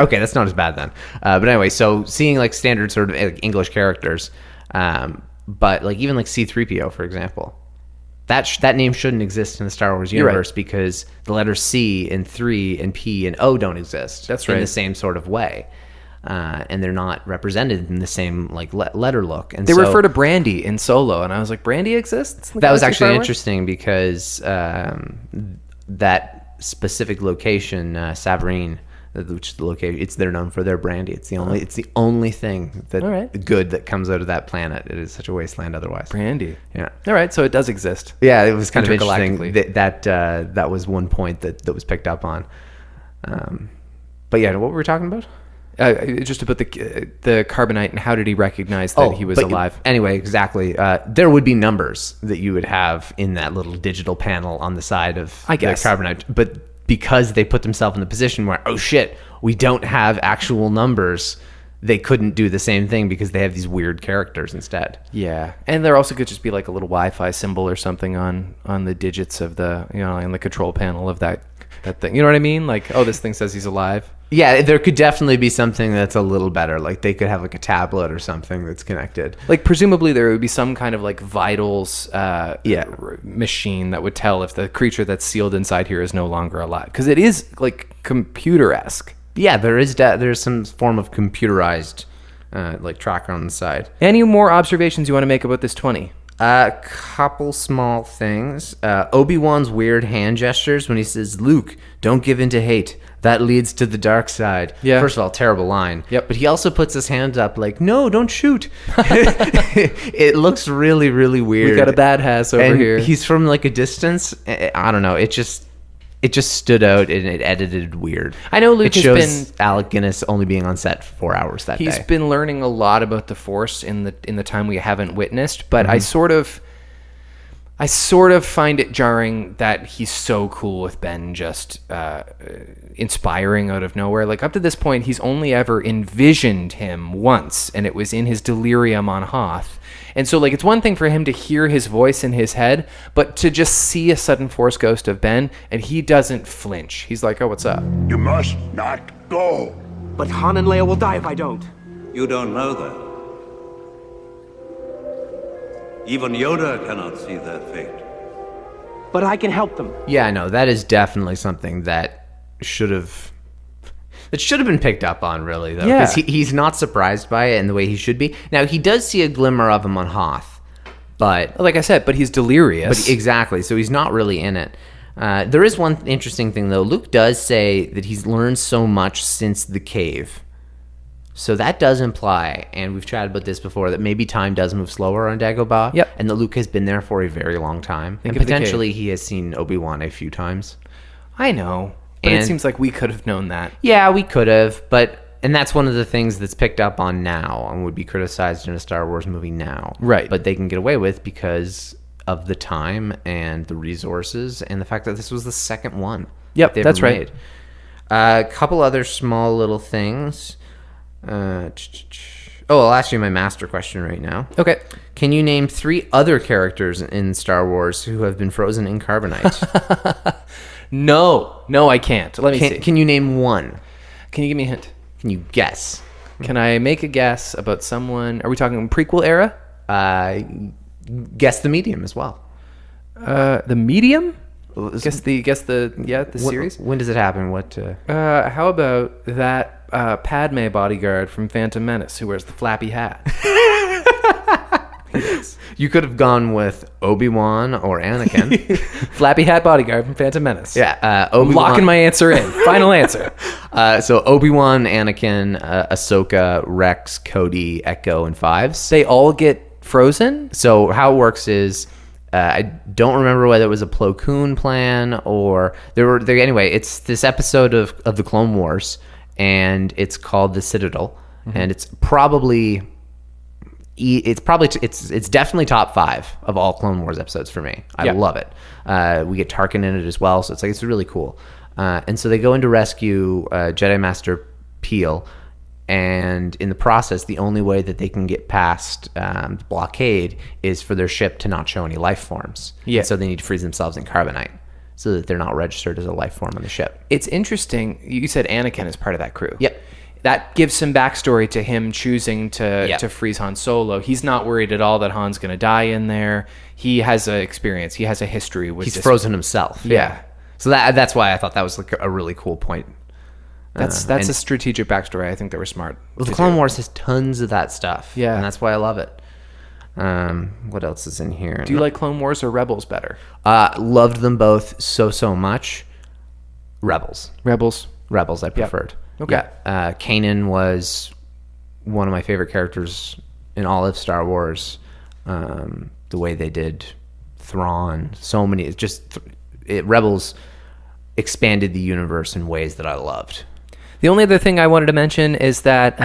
Okay, that's not as bad then. But anyway, so seeing, like, standard sort of like, English characters, but, like, even, like, C-3PO, for example... That name shouldn't exist in the Star Wars universe because the letters C and 3 and P and O don't exist.
That's right.
In the same sort of way. And they're not represented in the same like letter look. And
they refer to Brandy in Solo, and I was like, Brandy exists?
That was actually interesting because that specific location, Savareen, which is the location, they're known for their brandy. It's the only thing that good that comes out of that planet. It is such a wasteland otherwise.
Brandy.
Yeah.
All right, so it does exist.
Yeah, it was kind of interesting. That was one point that was picked up on. But yeah, what were we talking about?
Just about the carbonite and how did he recognize that he was alive?
Anyway, exactly. There would be numbers that you would have in that little digital panel on the side of the carbonite, but because they put themselves in the position where, oh shit, we don't have actual numbers, they couldn't do the same thing because they have these weird characters instead.
Yeah, and there also could just be like a little Wi-Fi symbol or something on the digits of the, in the control panel of that thing. You know what I mean? Like, oh, this thing says he's alive.
Yeah, there could definitely be something that's a little better. Like they could have like a tablet or something that's connected.
Like presumably there would be some kind of like vitals machine that would tell if the creature that's sealed inside here is no longer alive. Because it is like computer-esque.
Yeah, there's some form of computerized like tracker on the side.
Any more observations you want to make about this 20?
A couple small things. Obi-Wan's weird hand gestures when he says, "Luke, don't give in to hate. That leads to the dark side."
Yeah.
First of all, terrible line.
Yep.
But he also puts his hand up like, "No, don't shoot." It looks really, really weird.
We got a badass over here.
He's from like a distance. I don't know. It just stood out and it edited weird.
I know Luke
has been Alec Guinness only being on set for 4 hours that day.
He's been learning a lot about the Force in the time we haven't witnessed, but I sort of find it jarring that he's so cool with Ben just inspiring out of nowhere. Like up to this point, he's only ever envisioned him once, and it was in his delirium on Hoth. And so, like, it's one thing for him to hear his voice in his head, but to just see a sudden Force ghost of Ben, and he doesn't flinch. He's like, "Oh, what's up?"
You must not go.
But Han and Leia will die if I don't.
You don't know that. Even Yoda cannot see their fate.
But I can help them.
Yeah, I know. That is definitely something that should have been picked up on, really, though.
Yeah.
Because he's not surprised by it in the way he should be. Now, he does see a glimmer of him on Hoth, but...
Like I said, but he's delirious.
But exactly, so he's not really in it. There is one interesting thing, though. Luke does say that he's learned so much since the cave. So that does imply, and we've chatted about this before, that maybe time does move slower on Dagobah.
Yep.
And that Luke has been there for a very long time.
Think
and
of the
potentially he has seen Obi-Wan a few times.
I know, but it seems like we could have known that.
Yeah, we could have, and that's one of the things that's picked up on now and would be criticized in a Star Wars movie now.
Right.
But they can get away with because of the time and the resources and the fact that this was the second one.
Yep,
they've
that's
ever
right.
made. A couple other small little things. I'll ask you my master question right now.
Okay.
Can you name 3 other characters in Star Wars who have been frozen in carbonite?
No, I can't. Let me see.
Can you name one?
Can you give me a hint?
Can you guess?
Can I make a guess about someone? Are we talking prequel era?
Guess the medium as well.
The medium? Guess the series.
When does it happen? What?
How about that Padme bodyguard from Phantom Menace who wears the flappy hat?
You could have gone with Obi-Wan or Anakin.
Flappy hat bodyguard from Phantom Menace.
Yeah,
I'm locking my answer in. Final answer.
So Obi-Wan, Anakin, Ahsoka, Rex, Cody, Echo, and Fives.
They all get frozen?
So how it works is, I don't remember whether it was a Plo Koon plan or anyway, it's this episode of the Clone Wars, and it's called The Citadel. and it's definitely top 5 of all Clone Wars episodes for me. I love it. We get Tarkin in it as well, so it's really cool. And so they go in to rescue Jedi Master Peel, and in the process, the only way that they can get past the blockade is for their ship to not show any life forms.
Yeah.
And so they need to freeze themselves in carbonite so that they're not registered as a life form on the ship.
It's interesting. You said Anakin is part of that crew.
Yep.
That gives some backstory to him choosing to freeze Han Solo. He's not worried at all that Han's going to die in there. He has an experience. He has a history with
He's frozen himself.
Yeah.
So that's why I thought that was like a really cool point.
That's a strategic backstory. I think they were smart.
Well, the Clone Wars has tons of that stuff.
Yeah.
And that's why I love it. What else is in here?
Do you like Clone Wars or Rebels better?
Loved them both so much. Rebels I preferred.
Okay.
Yeah. Kanan was one of my favorite characters in all of Star Wars. The way they did Thrawn, so many. Rebels expanded the universe in ways that I loved.
The only other thing I wanted to mention is that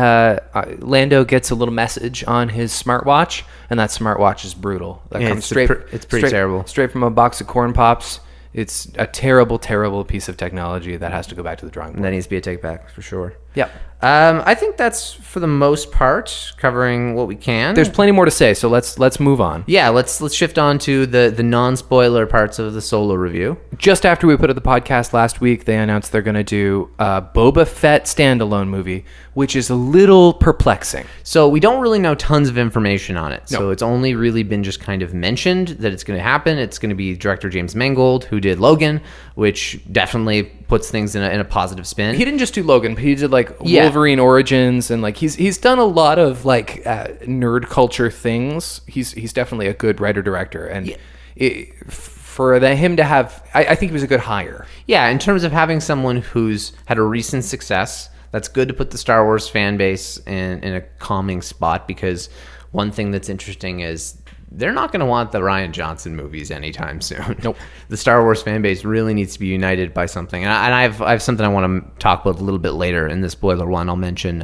Lando gets a little message on his smartwatch, and that smartwatch is brutal. That comes
it's pretty terrible.
Straight from a box of Corn Pops. It's a terrible, terrible piece of technology that has to go back to the drawing board.
That needs to be a take back for sure.
Yep.
I think that's for the most part covering what we can.
There's plenty more to say, so let's move on.
Yeah, let's shift on to the non-spoiler parts of the Solo review.
Just after we put up the podcast last week, they announced they're going to do a Boba Fett standalone movie, which is a little perplexing.
So we don't really know tons of information on it.
No.
So it's only really been just kind of mentioned that it's going to happen. It's going to be director James Mangold, who did Logan, which definitely puts things in a positive spin.
He didn't just do Logan, but he did like Wolverine Origins, and like he's done a lot of like nerd culture things. He's definitely a good writer director, and him to have, I think he was a good hire.
Yeah, in terms of having someone who's had a recent success, that's good to put the Star Wars fan base in a calming spot, because one thing that's interesting is they're not going to want the Rian Johnson movies anytime soon.
Nope.
The Star Wars fan base really needs to be united by something. And I have something I want to talk about a little bit later in the spoiler one. I'll mention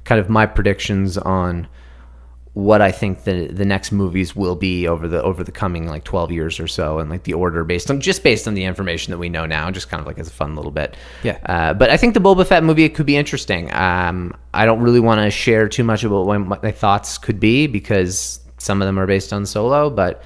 kind of my predictions on what I think the next movies will be over the coming like 12 years or so, and like the order based on the information that we know now, just kind of like as a fun little bit.
Yeah.
But I think the Boba Fett movie, it could be interesting. I don't really want to share too much about what my thoughts could be, because some of them are based on Solo, but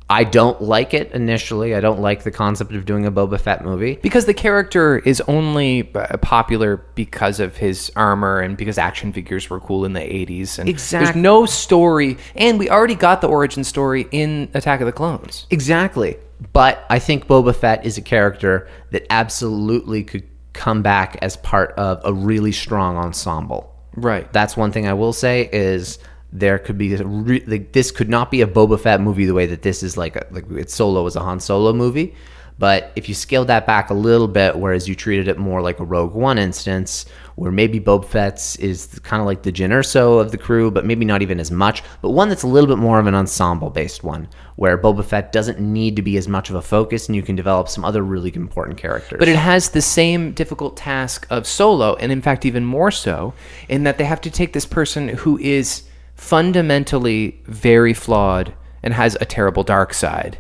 I don't like it initially. I don't like the concept of doing a Boba Fett movie.
Because the character is only popular because of his armor and because action figures were cool in the 80s. And
Exactly.
There's no story, and we already got the origin story in Attack of the Clones.
Exactly. But I think Boba Fett is a character that absolutely could come back as part of a really strong ensemble.
Right.
That's one thing I will say is there could be this could not be a Boba Fett movie the way that this is like it's Solo as a Han Solo movie. But if you scaled that back a little bit, whereas you treated it more like a Rogue One instance, where maybe Boba Fett's is kind of like the Jyn Erso of the crew, but maybe not even as much, but one that's a little bit more of an ensemble-based one, where Boba Fett doesn't need to be as much of a focus, and you can develop some other really important characters.
But it has the same difficult task of Solo, and in fact even more so, in that they have to take this person who is fundamentally very flawed and has a terrible dark side,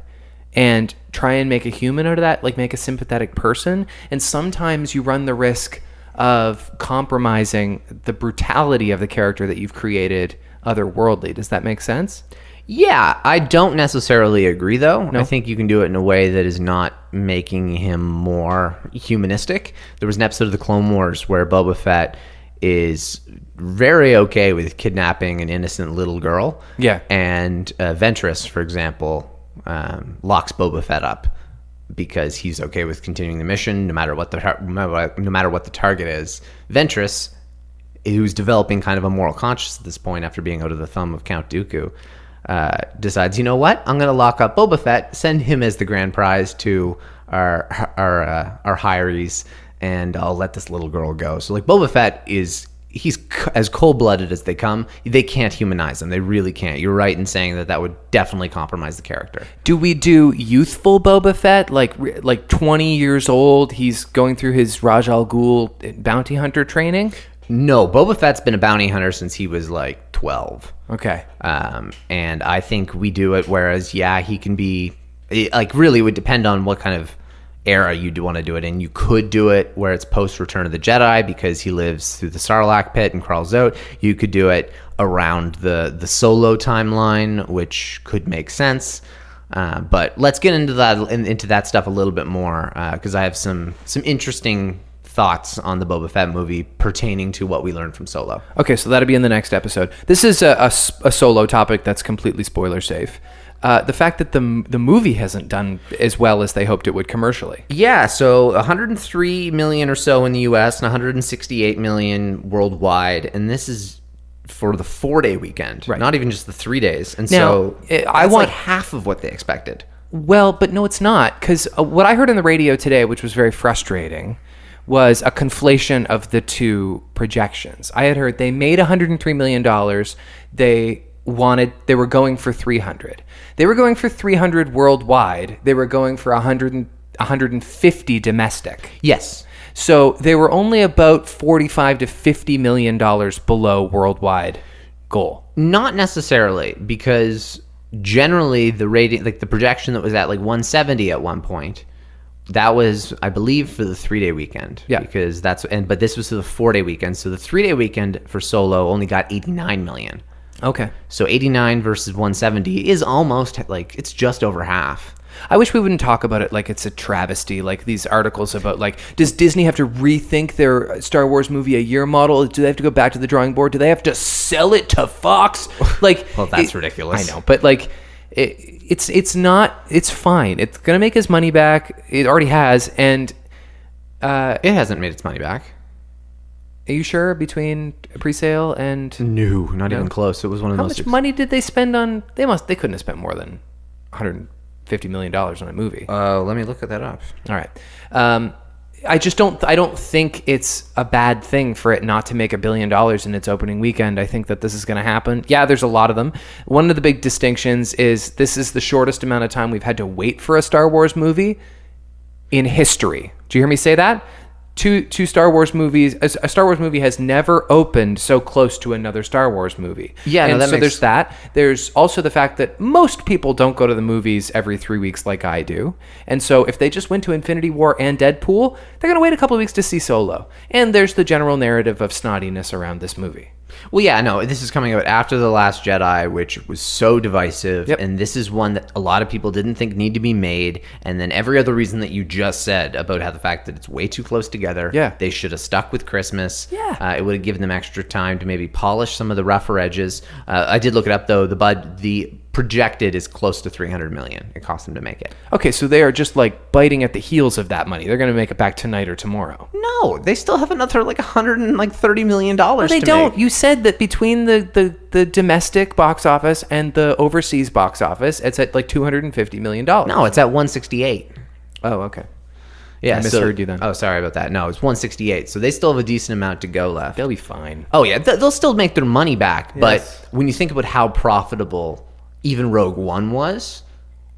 and try and make a human out of that, like make a sympathetic person. And sometimes you run the risk of compromising the brutality of the character that you've created otherworldly. Does that make sense?
Yeah, I don't necessarily agree, though.
No?
I think you can do it in a way that is not making him more humanistic. There was an episode of the Clone Wars where Boba Fett is very okay with kidnapping an innocent little girl.
Yeah.
And Ventress, for example, locks Boba Fett up because he's okay with continuing the mission no matter what the target is. Ventress, who's developing kind of a moral conscience at this point after being under the thumb of Count Dooku, decides, you know what? I'm going to lock up Boba Fett, send him as the grand prize to our hirees, and I'll let this little girl go. So like Boba Fett as cold-blooded as they come. They can't humanize him. They really can't. You're right in saying that would definitely compromise the character.
Do we do youthful Boba Fett, like 20 years old? He's going through his Raj Al Ghul bounty hunter training.
No, Boba Fett's been a bounty hunter since he was like 12.
Okay.
And I think we do it. Whereas, he can be like, really, it would depend on what kind of era you do want to do it in. You could do it where it's post Return of the Jedi because he lives through the Sarlacc pit and crawls out. You could do it around the Solo timeline, which could make sense. But let's get into that stuff a little bit more because I have some interesting thoughts on the Boba Fett movie pertaining to what we learned from Solo.
Okay, so that'll be in the next episode. This is a Solo topic that's completely spoiler safe. The fact that the movie hasn't done as well as they hoped it would commercially.
Yeah, so 103 million or so in the US and 168 million worldwide, and this is for the 4-day weekend,
right?
Not even just the 3 days. And
now,
so I want half of what they expected.
Well, but no, it's not, because what I heard on the radio today, which was very frustrating, was a conflation of the two projections. I had heard they made $103 million. They were going for 300. They were going for 300 worldwide. They were going for 150 domestic.
Yes.
So they were only about $45 to $50 million below worldwide goal.
Not necessarily, because generally the rating, like the projection that was at like 170 at one point, that was, I believe, for the 3-day weekend.
Yeah.
Because but this was for the 4-day weekend. So the 3-day weekend for Solo only got 89 million.
Okay.
So 89 versus 170 is almost like, it's just over half.
I wish we wouldn't talk about it like it's a travesty, like these articles about, like, does Disney have to rethink their Star Wars movie a year model? Do they have to go back to the drawing board? Do they have to sell it to Fox? Like,
well, that's ridiculous.
I know, but like, it's not. It's fine. It's gonna make his money back. It already has, and
it hasn't made its money back.
Are you sure between pre-sale and
no, not even close? It was one of the most.
How much money did they spend on? They couldn't have spent more than $150 million on a movie.
Let me look at that up.
All right. I don't think it's a bad thing for it not to make $1 billion in its opening weekend. I think that this is going to happen. Yeah, there's a lot of them. One of the big distinctions is this is the shortest amount of time we've had to wait for a Star Wars movie in history. Do you hear me say that? Two Star Wars movies. A Star Wars movie has never opened so close to another Star Wars movie.
Yeah,
and there's that. There's also the fact that most people don't go to the movies every 3 weeks like I do. And so if they just went to Infinity War and Deadpool, they're going to wait a couple of weeks to see Solo. And there's the general narrative of snottiness around this movie.
Well, yeah, no, this is coming out after The Last Jedi, which was so divisive,
Yep.
and this is one that a lot of people didn't think need to be made, and then every other reason that you just said about how the fact that it's way too close together,
Yeah.
they should have stuck with Christmas.
Yeah.
It would have given them extra time to maybe polish some of the rougher edges. I did look it up, though. The projected is close to $300 million. It cost them to make it.
Okay, so they are just like biting at the heels of that money. They're going to make it back tonight or tomorrow.
No, they still have another like $130 million
No, they
to
don't.
make.
You said that between the domestic box office and the overseas box office, it's at like $250 million.
No, it's at 168.
Oh, okay.
Yeah,
I misheard you then.
Oh, sorry about that. No, it's 168. So they still have a decent amount to go left.
They'll be fine.
Oh yeah, they'll still make their money back.
Yes.
But when you think about how profitable even Rogue One was,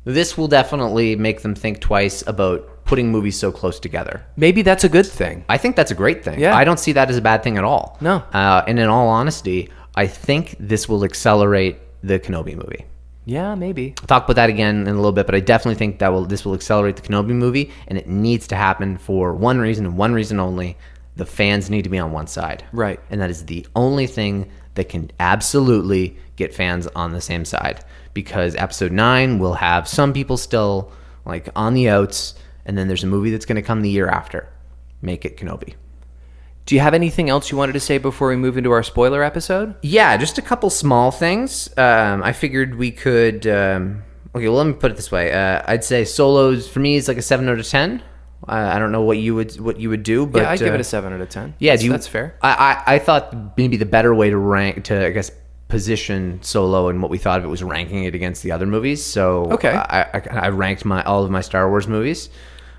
this will definitely make them think twice about putting movies so close together.
Maybe that's a good thing.
I think that's a great thing.
Yeah.
I don't see that as a bad thing at all.
No.
And in all honesty, I think this will accelerate the Kenobi movie.
Yeah, maybe.
I'll talk about that again in a little bit, but I definitely think this will accelerate the Kenobi movie, and it needs to happen for one reason and one reason only. The fans need to be on one side.
Right.
And that is the only thing that can absolutely get fans on the same side, because episode 9 will have some people still like on the outs, and then there's a movie that's going to come the year after. Make it Kenobi.
Do you have anything else you wanted to say before we move into our spoiler episode?
Yeah, just a couple small things. I figured we could... okay, well, let me put it this way. I'd say Solo's, for me, is like a 7 out of 10. I don't know what you would do, but...
Yeah, I'd give it a 7 out of 10.
Yeah,
that's fair.
I thought maybe the better way to I guess, position Solo and what we thought of it was ranking it against the other movies. So
Okay.
I ranked all of my Star Wars movies.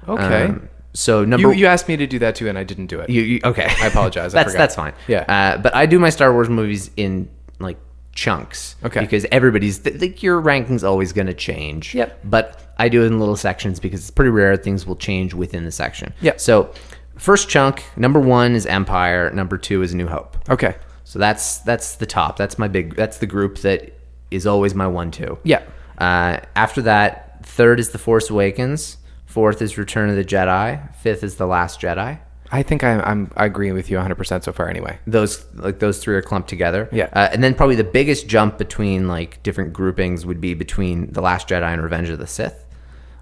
Okay.
So
You asked me to do that too, and I didn't do it.
Okay.
I apologize. I forgot.
That's fine.
Yeah.
But I do my Star Wars movies in like chunks.
Okay.
Because everybody's your ranking's always going to change.
Yep.
But I do it in little sections because it's pretty rare things will change within the section.
Yep.
So first chunk, number 1 is Empire. Number 2 is A New Hope.
Okay.
So that's the top. That's the group that is always my 1-2.
Yeah.
After that, 3rd is The Force Awakens. 4th is Return of the Jedi. 5th is The Last Jedi.
I think I agree with you 100% so far anyway.
Those 3 are clumped together.
Yeah.
And then probably the biggest jump between like different groupings would be between The Last Jedi and Revenge of the Sith,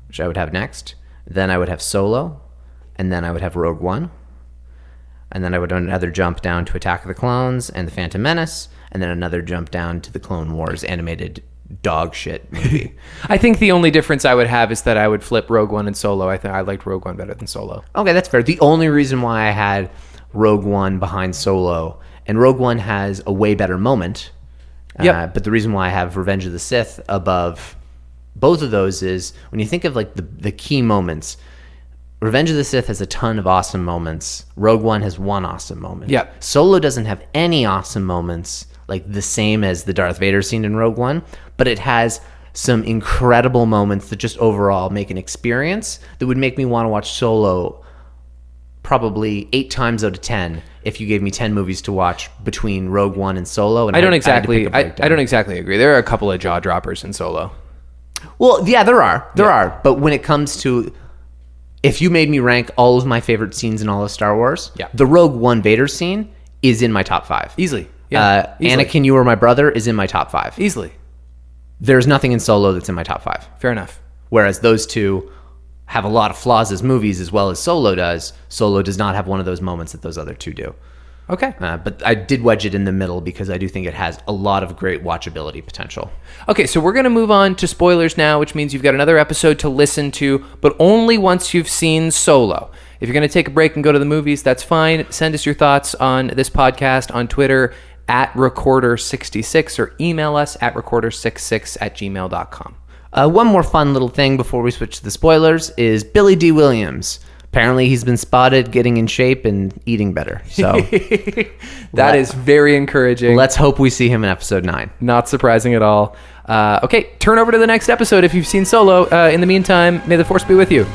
which I would have next. Then I would have Solo, and then I would have Rogue One. And then I would another jump down to Attack of the Clones and The Phantom Menace, and then another jump down to the Clone Wars animated dog shit movie.
I think the only difference I would have is that I would flip Rogue One and Solo. I think I liked Rogue One better than Solo.
Okay, that's fair. The only reason why I had Rogue One behind Solo, and Rogue One has a way better moment, but the reason why I have Revenge of the Sith above both of those is when you think of like the key moments, Revenge of the Sith has a ton of awesome moments. Rogue One has one awesome moment.
Yeah.
Solo doesn't have any awesome moments, like the same as the Darth Vader scene in Rogue One, but it has some incredible moments that just overall make an experience that would make me want to watch Solo probably 8 times out of 10 if you gave me 10 movies to watch between Rogue One and Solo. And
I don't exactly agree. There are a couple of jaw droppers in Solo.
Well, yeah, there are. But when it comes to, if you made me rank all of my favorite scenes in all of Star Wars, the Rogue One Vader scene is in my top 5.
Easily. Yeah. Easily.
Anakin, You Are My Brother is in my top 5.
Easily.
There's nothing in Solo that's in my top 5.
Fair enough.
Whereas those two have a lot of flaws as movies as well as Solo does. Solo does not have one of those moments that those other two do.
Okay.
But I did wedge it in the middle because I do think it has a lot of great watchability potential.
Okay, so we're going to move on to spoilers now, which means you've got another episode to listen to, but only once you've seen Solo. If you're going to take a break and go to the movies, that's fine. Send us your thoughts on this podcast on Twitter @recorder66 or email us at recorder66@gmail.com.
One more fun little thing before we switch to the spoilers is Billy D. Williams. Apparently he's been spotted getting in shape and eating better. So
that is very encouraging.
Let's hope we see him in episode 9.
Not surprising at all. Okay, turn over to the next episode if you've seen Solo. In the meantime, may the Force be with you.